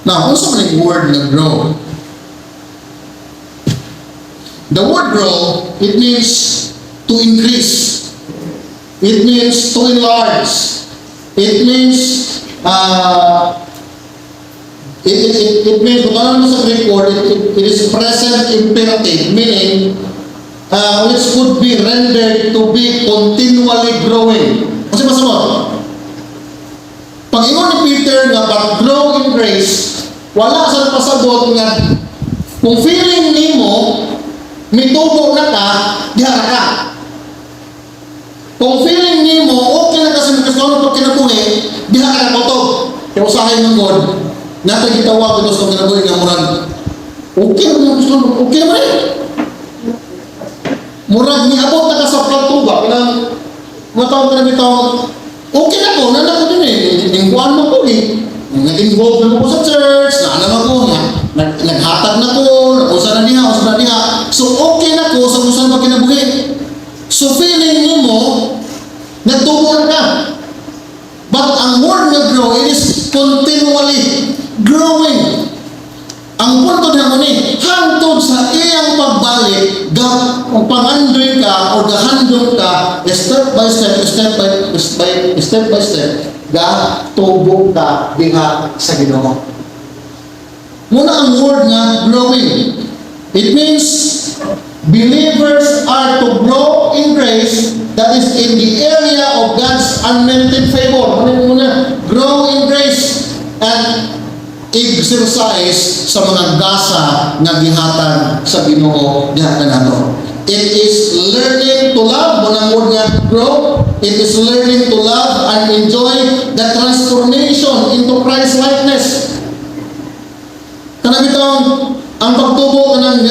Now, also may word na grow. The word grow, it means to increase. It means to enlarge. It means, it means, kung ano sa Greek word, it is present imperative, meaning, which could be rendered to be continually growing. Kasi masama, pag ingon ni Peter nga, but grow in grace, wala sa pasabot nga, kung feeling nimo, mitubo na ka, dihara ka. Kung feeling nimo, okay na kasi magkasama pag kinabuhi, dihara ka na kutog. Kaya usahay ng God, natin gitawag ito sa kinabuhi nga murag, okay na rin. Murag niabot na ka sa platuba, pinang matawag ka na bitawag, okay na ko, nanak ko din eh, lingkuan mo ko eh. Nag-involve na ko sa church, naanam ako, naghatag na ko, usa na diha. So okay na ko sa usan pa kinabuhi. So feeling mo, nagtubo na ka. But ang word na grow, it is continually growing. Ang punto na mo ni, hangtod sa iyang pagbalik, pangandoy ka o gahandong ka, step by step, tubo ka diha sa Ginoo. Muna ang word nga growing. It means believers are to grow in grace, that is in the area of God's unmerited favor. Muna, grow in grace and exercise sa mga gasa nga gihatag sa Ginoo diha kanato. It is learning to love, munang word nga grow. It is learning to love and enjoy the transformation into Christ-likeness. Kanabitang ang pagtubo kanang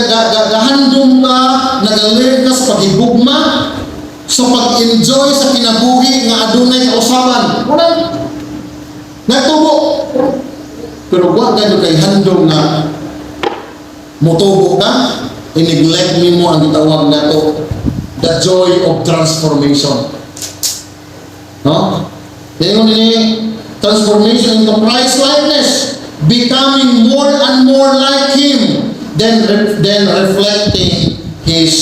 gahandom ka, nag-learn ka sa paghigugma, sa pag-enjoy sa kinabuhi nga adunay kausaban. Munang nagtubo. Pero wag ganyo kay handom nga motubo ka, i-neglect mo ang gitawag na to, the joy of transformation. No? Kaya ni transformation into Christ-likeness, becoming more and more like Him, then reflecting His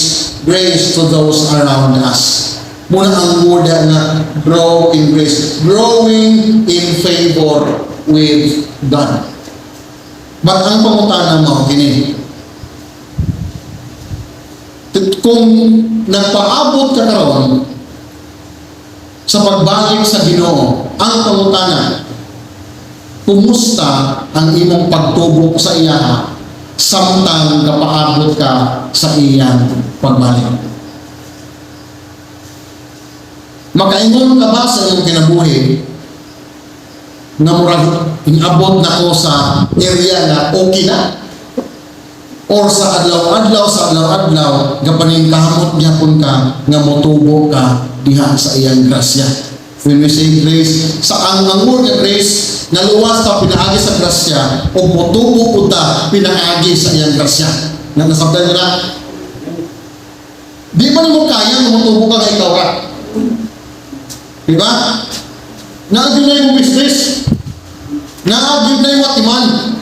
grace to those around us. Muna ang word na grow in grace, growing in favor with God. But ang pangutana mo, kini, kung nagpaabot ka karon sa pagbalik sa Ginoo, ang pangutana, kumusta ang imong pagtubo sa iya samtang napaabot ka sa iyang pagbalik? Makaingon ka ba sa iyong kinabuhi na murag inabot na ko sa area na okay na? Or sa adlaw-adlaw, gapaning kahamot gyapon ka nga motubo ka diha sa iyang grasya. When we say grace, sa ang word nga grace, naluwas ta pinaagi sa grasya o motubo pud ta pinaagi sa iyang grasya. Nga nasabtan nila, di man mo kaya nga motubo ka nga ikaw ra. Diba? Naagin mo business, naagin mo atiman.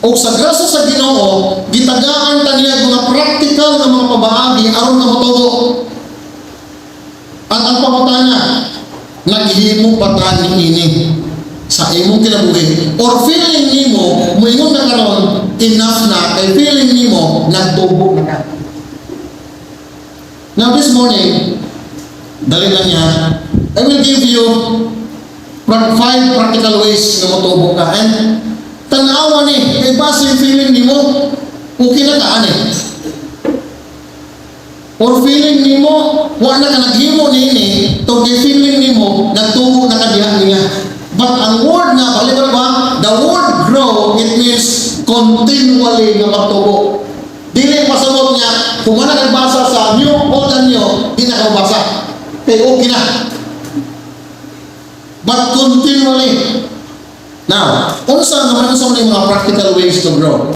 O sa grasa sa Ginoo, gitagaan ta niya mga practical na mga pabaagi aron na motubo. At ang pangutana, naghimo pa ta niini sa imong kinabuhi or feeling nimo moingon na karon enough na kay feeling nimo nagtubo na ka. Now this morning, dali lang niya, I will give you 5 practical ways na motubo ka. And tanawa ni, kay base yung feeling nimo, okay na taan eh. Or feeling nimo, wala na ka naghimo niini, to the feeling nimo, nagtubo na ka diha niya. But ang word nga, balikan ba? The word grow, it means continually na magtubo. Dili pasabot niya, kung wala nagbasa sa new, old and new, di na kabasa. Kaya okay na. But continually. Now, unsa naman sa mga practical ways to grow?